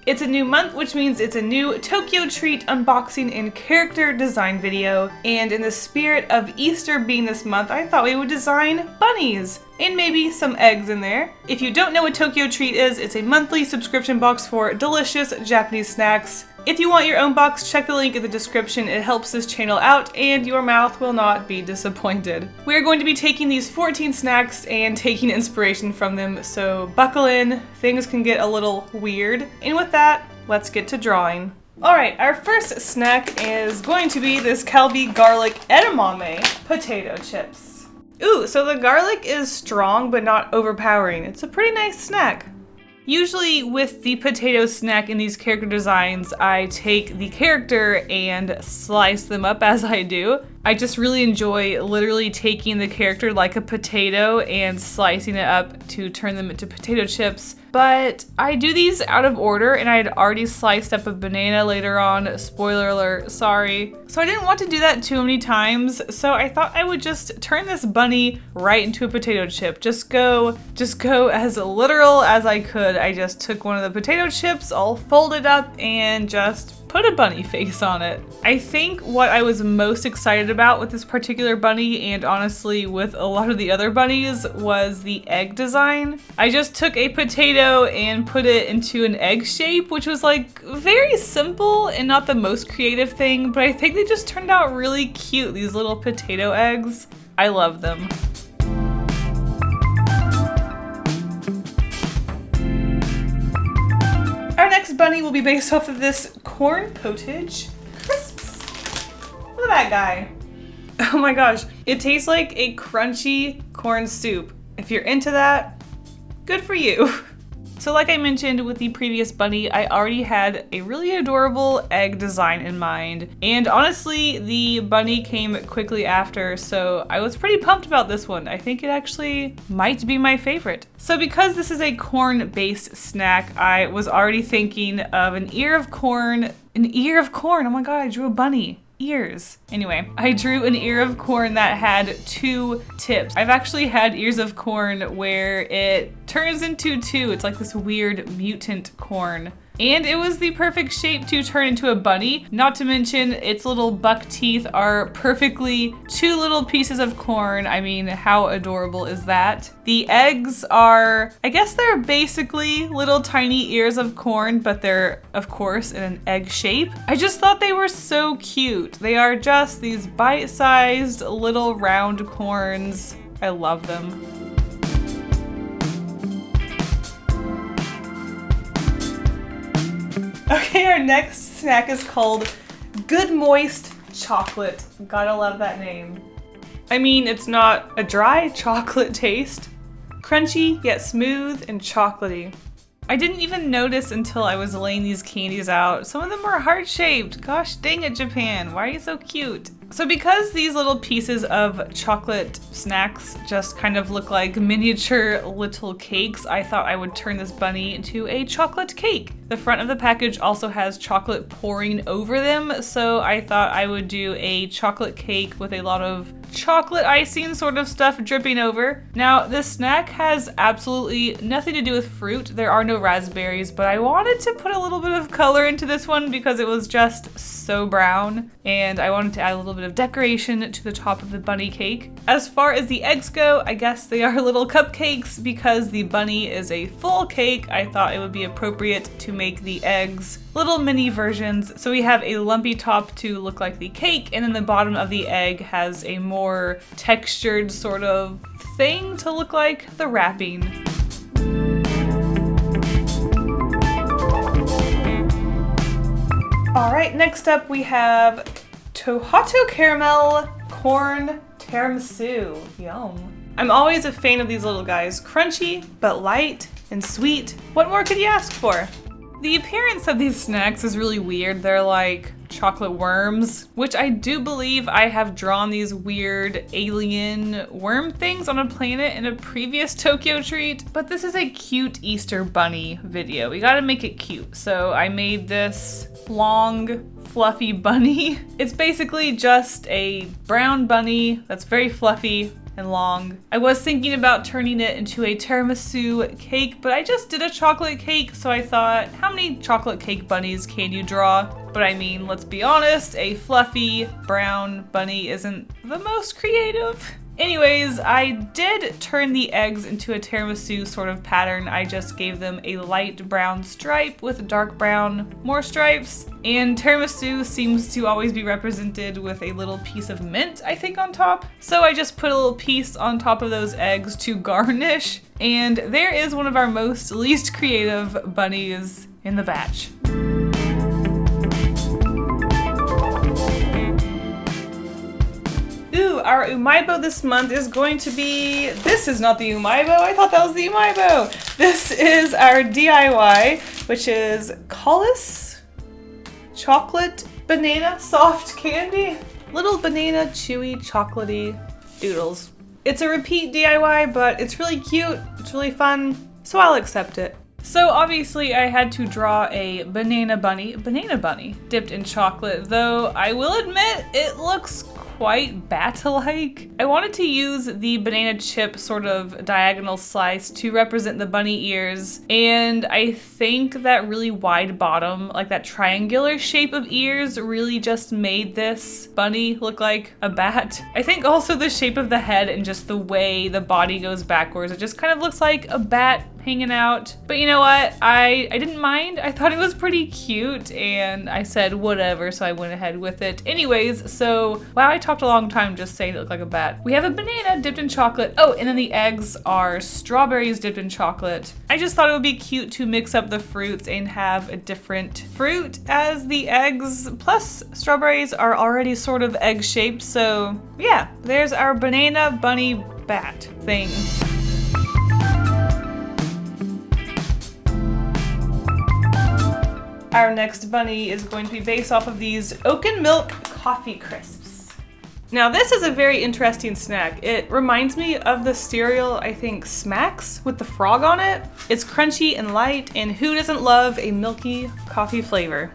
It's a new month, which means it's a new TokyoTreat unboxing and character design video. And in the spirit of Easter being this month, I thought we would design bunnies and maybe some eggs in there. If you don't know what TokyoTreat is, it's a monthly subscription box for delicious Japanese snacks. If you want your own box, check the link in the description. It helps this channel out and your mouth will not be disappointed. We are going to be taking these 14 snacks and taking inspiration from them, so buckle in, things can get a little weird. And with that, let's get to drawing. Alright, our first snack is going to be this Calbee garlic edamame potato chips. Ooh, so the garlic is strong but not overpowering. It's a pretty nice snack. Usually with the potato snack in these character designs, I take the character and slice them up as I do. I just really enjoy literally taking the character like a potato and slicing it up to turn them into potato chips. But I do these out of order and I had already sliced up a banana later on. Spoiler alert, sorry. So I didn't want to do that too many times, so I thought I would just turn this bunny right into a potato chip. Just go as literal as I could. I just took one of the potato chips, all folded up, and just put a bunny face on it. I think what I was most excited about with this particular bunny, and honestly with a lot of the other bunnies, was the egg design. I just took a potato and put it into an egg shape, which was like very simple and not the most creative thing, but I think they just turned out really cute, these little potato eggs. I love them. Our next bunny will be based off of this corn potage crisps. Look at that guy. Oh my gosh, it tastes like a crunchy corn soup. If you're into that, good for you. So like I mentioned with the previous bunny, I already had a really adorable egg design in mind. And honestly, the bunny came quickly after, so I was pretty pumped about this one. I think it actually might be my favorite. So because this is a corn-based snack, I was already thinking of an ear of corn. An ear of corn, oh my god, I drew a bunny. Ears. Anyway, I drew an ear of corn that had 2 tips. I've actually had ears of corn where it turns into 2. It's like this weird mutant corn. And it was the perfect shape to turn into a bunny. Not to mention its little buck teeth are perfectly 2 little pieces of corn. I mean, how adorable is that? The eggs are, I guess they're basically little tiny ears of corn, but they're of course in an egg shape. I just thought they were so cute. They are just these bite-sized little round corns. I love them. Okay, our next snack is called Good Moist Chocolate. Gotta love that name. I mean, it's not a dry chocolate taste. Crunchy, yet smooth and chocolatey. I didn't even notice until I was laying these candies out. Some of them are heart-shaped. Gosh dang it, Japan. Why are you so cute? So because these little pieces of chocolate snacks just kind of look like miniature little cakes, I thought I would turn this bunny into a chocolate cake. The front of the package also has chocolate pouring over them, so I thought I would do a chocolate cake with a lot of chocolate icing sort of stuff dripping over. Now, this snack has absolutely nothing to do with fruit. There are no raspberries, but I wanted to put a little bit of color into this one because it was just so brown, and I wanted to add a little bit of decoration to the top of the bunny cake. As far as the eggs go, I guess they are little cupcakes. Because the bunny is a full cake, I thought it would be appropriate to make the eggs little mini versions. So we have a lumpy top to look like the cake, and then the bottom of the egg has a more textured sort of thing to look like the wrapping. All right, next up we have Tohato Caramel Corn Tiramisu. Yum. I'm always a fan of these little guys. Crunchy, but light and sweet. What more could you ask for? The appearance of these snacks is really weird. They're like chocolate worms, which I do believe I have drawn these weird alien worm things on a planet in a previous TokyoTreat, but this is a cute Easter bunny video. We gotta make it cute. So I made this long, fluffy bunny. It's basically just a brown bunny that's very fluffy and long. I was thinking about turning it into a tiramisu cake, but I just did a chocolate cake, so I thought, how many chocolate cake bunnies can you draw? But I mean, let's be honest, a fluffy brown bunny isn't the most creative. Anyways, I did turn the eggs into a tiramisu sort of pattern. I just gave them a light brown stripe with dark brown more stripes. And tiramisu seems to always be represented with a little piece of mint, I think, on top. So I just put a little piece on top of those eggs to garnish. And there is one of our least creative bunnies in the batch. Ooh, our Umaibo this month is going to be, this is not the Umaibo, I thought that was the Umaibo. This is our DIY, which is Collis chocolate banana soft candy. Little banana chewy chocolatey doodles. It's a repeat DIY, but it's really cute, it's really fun, so I'll accept it. So obviously I had to draw a banana bunny dipped in chocolate, though I will admit it looks quite bat-like. I wanted to use the banana chip sort of diagonal slice to represent the bunny ears, and I think that really wide bottom, like that triangular shape of ears, really just made this bunny look like a bat. I think also the shape of the head and just the way the body goes backwards, it just kind of looks like a bat hanging out. But you know what? I didn't mind. I thought it was pretty cute and I said whatever, so I went ahead with it. Anyways, so wow, I talked a long time just saying it looked like a bat. We have a banana dipped in chocolate. Oh, and then the eggs are strawberries dipped in chocolate. I just thought it would be cute to mix up the fruits and have a different fruit as the eggs, plus strawberries are already sort of egg shaped. So yeah, there's our banana bunny bat thing. Our next bunny is going to be based off of these oat and milk coffee crisps. Now this is a very interesting snack. It reminds me of the cereal, I think, Smacks with the frog on it. It's crunchy and light, and who doesn't love a milky coffee flavor?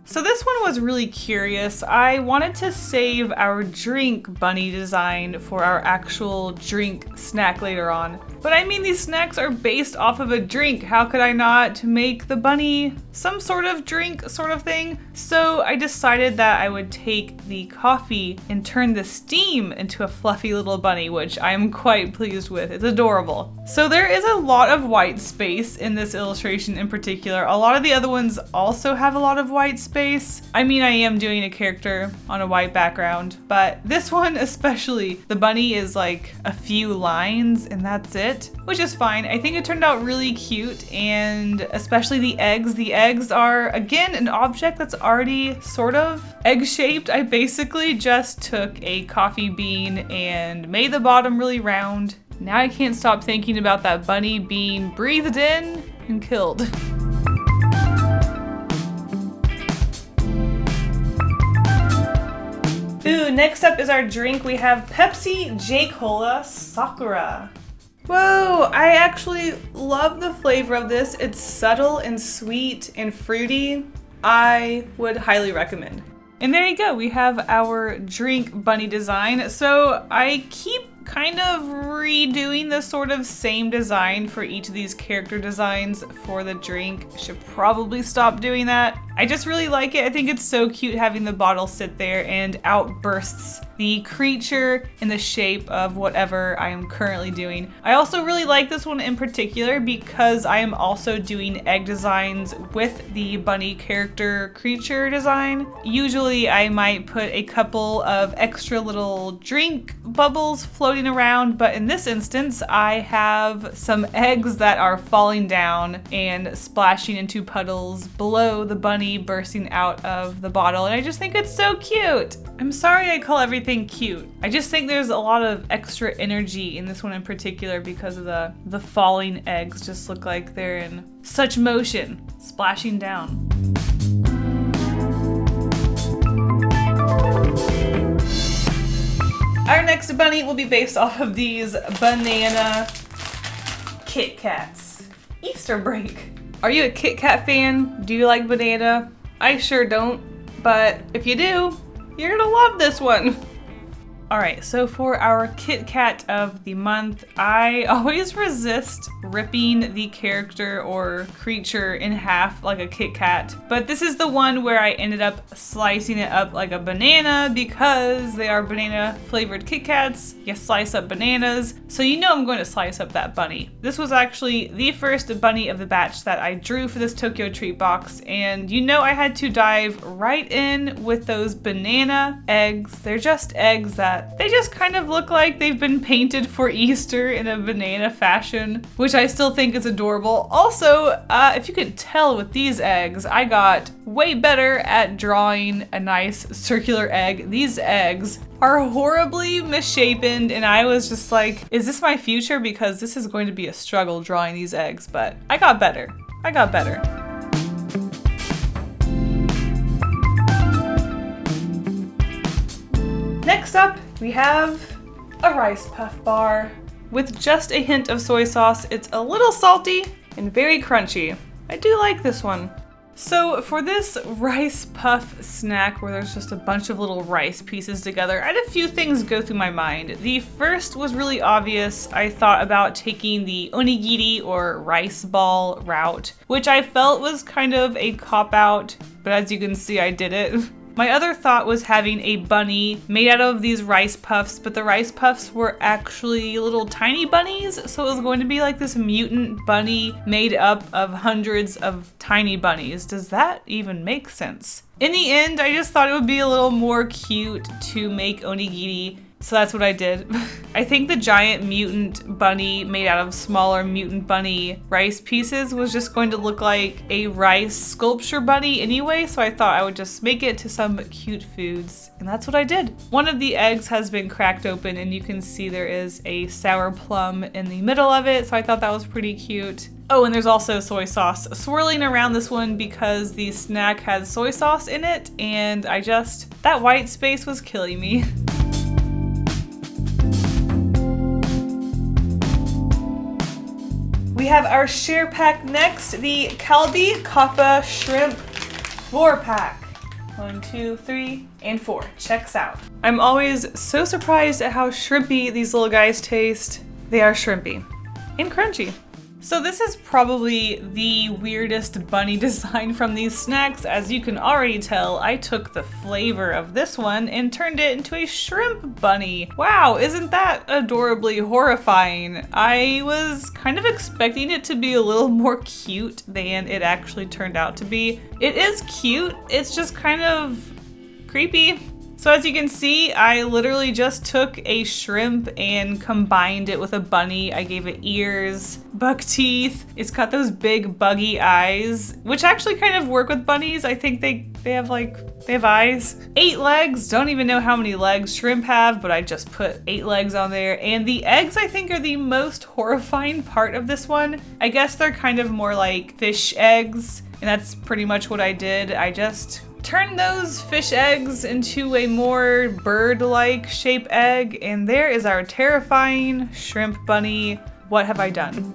So this one was really curious. I wanted to save our drink bunny design for our actual drink snack later on. But I mean, these snacks are based off of a drink. How could I not make the bunny some sort of drink sort of thing? So I decided that I would take the coffee and turn the steam into a fluffy little bunny, which I'm quite pleased with. It's adorable. So there is a lot of white space in this illustration in particular. A lot of the other ones also have a lot of white space. I mean, I am doing a character on a white background, but this one especially, the bunny is like a few lines and that's it, which is fine. I think it turned out really cute, and especially the eggs. The eggs are, again, an object that's already sort of egg-shaped. I basically just took a coffee bean and made the bottom really round. Now I can't stop thinking about that bunny being breathed in and killed. Ooh, next up is our drink. We have Pepsi J-Cola Sakura. Whoa, I actually love the flavor of this. It's subtle and sweet and fruity. I would highly recommend. And there you go, we have our drink bunny design. So I keep kind of redoing the sort of same design for each of these character designs for the drink. I should probably stop doing that. I just really like it. I think it's so cute having the bottle sit there and outbursts the creature in the shape of whatever I am currently doing. I also really like this one in particular because I am also doing egg designs with the bunny character creature design. Usually I might put a couple of extra little drink bubbles floating around, but in this instance I have some eggs that are falling down and splashing into puddles below the bunny bursting out of the bottle, and I just think it's so cute. I'm sorry I call everything cute. I just think there's a lot of extra energy in this one in particular because of the falling eggs just look like they're in such motion, splashing down. Our next bunny will be based off of these banana KitKats. Easter break. Are you a KitKat fan? Do you like banana? I sure don't, but if you do, you're gonna love this one. Alright, so for our KitKat of the month, I always resist ripping the character or creature in half like a KitKat, but this is the one where I ended up slicing it up like a banana because they are banana flavored KitKats. You slice up bananas, so you know I'm going to slice up that bunny. This was actually the first bunny of the batch that I drew for this TokyoTreat box, and you know I had to dive right in with those banana eggs. They're just eggs that they just kind of look like they've been painted for Easter in a banana fashion, which I still think is adorable. Also, if you could tell with these eggs, I got way better at drawing a nice circular egg. These eggs are horribly misshapen, and I was just like, is this my future? Because this is going to be a struggle drawing these eggs, but I got better. I got better. Next up, we have a rice puff bar with just a hint of soy sauce. It's a little salty and very crunchy. I do like this one. So for this rice puff snack where there's just a bunch of little rice pieces together, I had a few things go through my mind. The first was really obvious. I thought about taking the onigiri or rice ball route, which I felt was kind of a cop-out, but as you can see, I did it. My other thought was having a bunny made out of these rice puffs, but the rice puffs were actually little tiny bunnies, so it was going to be like this mutant bunny made up of hundreds of tiny bunnies. Does that even make sense? In the end, I just thought it would be a little more cute to make onigiri, so that's what I did. I think the giant mutant bunny made out of smaller mutant bunny rice pieces was just going to look like a rice sculpture bunny anyway, so I thought I would just make it to some cute foods, and that's what I did. One of the eggs has been cracked open, and you can see there is a sour plum in the middle of it, so I thought that was pretty cute. Oh, and there's also soy sauce swirling around this one because the snack has soy sauce in it, and that white space was killing me. We have our share pack next, the Kalbi Kappa Shrimp 4-pack. 1, 2, 3, and 4. Checks out. I'm always so surprised at how shrimpy these little guys taste. They are shrimpy and crunchy. So this is probably the weirdest bunny design from these snacks. As you can already tell, I took the flavor of this one and turned it into a shrimp bunny. Wow, isn't that adorably horrifying? I was kind of expecting it to be a little more cute than it actually turned out to be. It is cute, it's just kind of creepy. So as you can see, I literally just took a shrimp and combined it with a bunny. I gave it ears, buck teeth. It's got those big buggy eyes, which actually kind of work with bunnies. I think they have eyes. 8 legs, don't even know how many legs shrimp have, but I just put 8 legs on there. And the eggs, I think, are the most horrifying part of this one. I guess they're kind of more like fish eggs, and that's pretty much what I did. I just turn those fish eggs into a more bird-like shape egg, and there is our terrifying shrimp bunny. What have I done?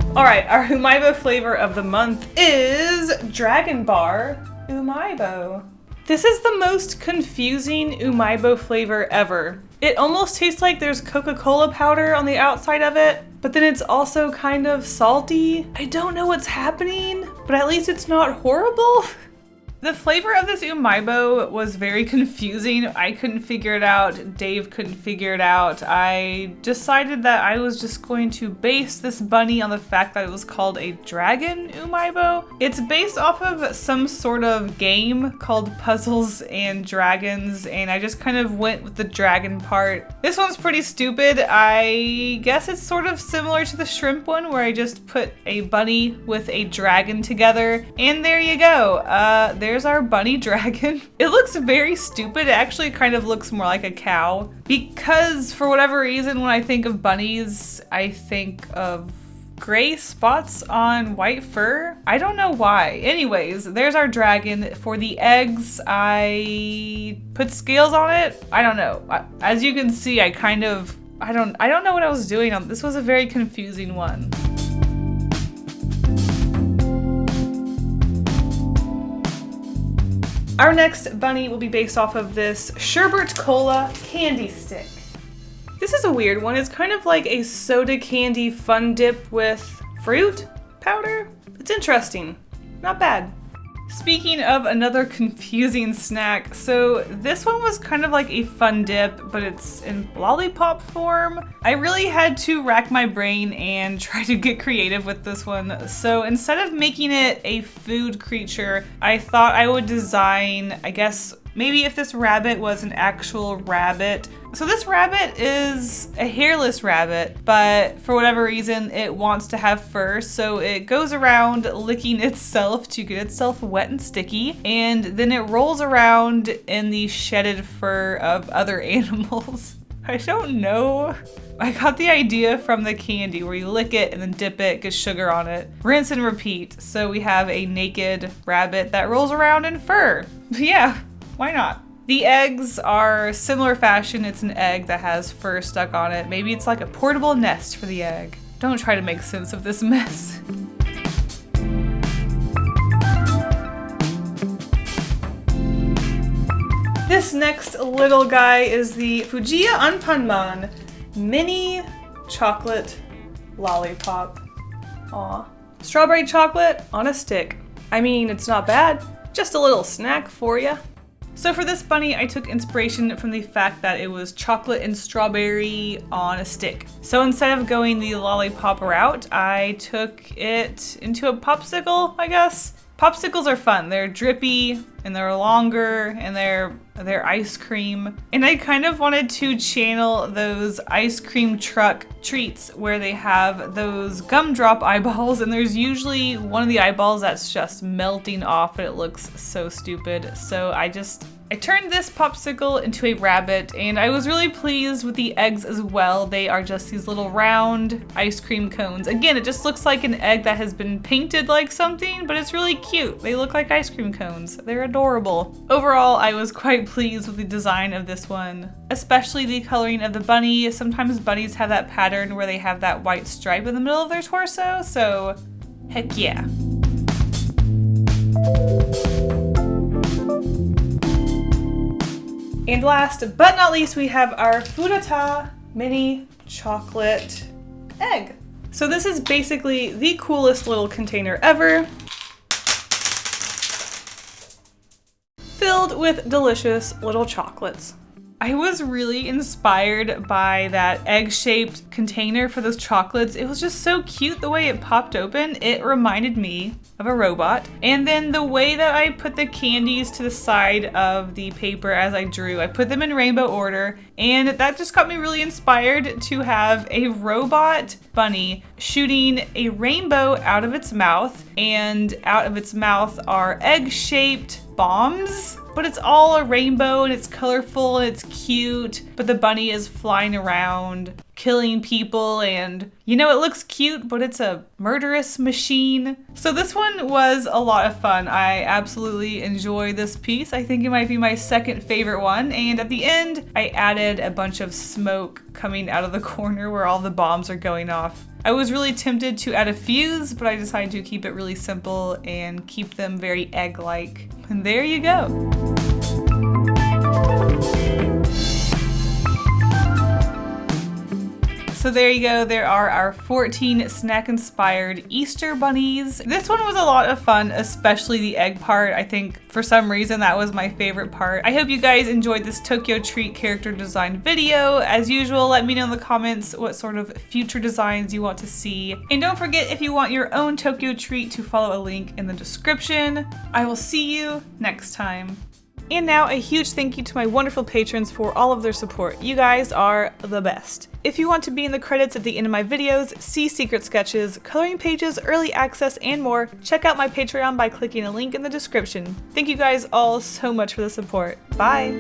Alright, our Umaibo flavor of the month is Dragon Bar Umaibo. This is the most confusing Umaibo flavor ever. It almost tastes like there's Coca-Cola powder on the outside of it, but then it's also kind of salty. I don't know what's happening, but at least it's not horrible. The flavor of this Umaibo was very confusing. I couldn't figure it out. Dave couldn't figure it out. I decided that I was just going to base this bunny on the fact that it was called a dragon Umaibo. It's based off of some sort of game called Puzzles and Dragons, and I just kind of went with the dragon part. This one's pretty stupid. I guess it's sort of similar to the shrimp one where I just put a bunny with a dragon together, and there you go. There's our bunny dragon. It looks very stupid. It actually kind of looks more like a cow because for whatever reason, when I think of bunnies, I think of gray spots on white fur. I don't know why. Anyways, there's our dragon. For the eggs, I put scales on it. I don't know. As you can see, I don't know what I was doing on this. Was a very confusing one. Our next bunny will be based off of this sherbet cola candy stick. This is a weird one. It's kind of like a soda candy fun dip with fruit powder. It's interesting. Not bad. Speaking of another confusing snack, so this one was kind of like a fun dip, but it's in lollipop form. I really had to rack my brain and try to get creative with this one. So instead of making it a food creature, I thought I would design, I guess, maybe if this rabbit was an actual rabbit. So this rabbit is a hairless rabbit, but for whatever reason, it wants to have fur. So it goes around licking itself to get itself wet and sticky. And then it rolls around in the shedded fur of other animals. I don't know. I got the idea from the candy where you lick it and then dip it, get sugar on it, rinse and repeat. So we have a naked rabbit that rolls around in fur. Yeah, why not? The eggs are similar fashion. It's an egg that has fur stuck on it. Maybe it's like a portable nest for the egg. Don't try to make sense of this mess. This next little guy is the Fujiya Anpanman mini chocolate lollipop. Aw. Strawberry chocolate on a stick. I mean, it's not bad. Just a little snack for ya. So for this bunny, I took inspiration from the fact that it was chocolate and strawberry on a stick. So instead of going the lollipop route, I took it into a popsicle, I guess. Popsicles are fun. They're drippy and they're longer and they're ice cream. And I kind of wanted to channel those ice cream truck treats where they have those gumdrop eyeballs, and there's usually one of the eyeballs that's just melting off and it looks so stupid. So I turned this popsicle into a rabbit, and I was really pleased with the eggs as well. They are just these little round ice cream cones. Again, it just looks like an egg that has been painted like something, but it's really cute. They look like ice cream cones. They're adorable. Overall, I was quite pleased with the design of this one, especially the coloring of the bunny. Sometimes bunnies have that pattern where they have that white stripe in the middle of their torso, so heck yeah. And last but not least, we have our Furata mini chocolate egg. So this is basically the coolest little container ever, filled with delicious little chocolates. I was really inspired by that egg-shaped container for those chocolates. It was just so cute the way it popped open. It reminded me of a robot. And then the way that I put the candies to the side of the paper as I drew, I put them in rainbow order, and that just got me really inspired to have a robot bunny shooting a rainbow out of its mouth, and out of its mouth are egg-shaped bombs, but it's all a rainbow and it's colorful and it's cute, but the bunny is flying around killing people, and you know, it looks cute, but it's a murderous machine. So this one was a lot of fun. I absolutely enjoy this piece. I think it might be my second favorite one, and at the end I added a bunch of smoke coming out of the corner where all the bombs are going off. I was really tempted to add a fuse, but I decided to keep it really simple and keep them very egg-like. And there you go. So there you go, there are our 14 snack-inspired Easter bunnies. This one was a lot of fun, especially the egg part. I think for some reason that was my favorite part. I hope you guys enjoyed this TokyoTreat character design video. As usual, let me know in the comments what sort of future designs you want to see. And don't forget, if you want your own TokyoTreat, to follow a link in the description. I will see you next time. And now a huge thank you to my wonderful patrons for all of their support. You guys are the best. If you want to be in the credits at the end of my videos, see secret sketches, coloring pages, early access, and more, check out my Patreon by clicking a link in the description. Thank you guys all so much for the support. Bye!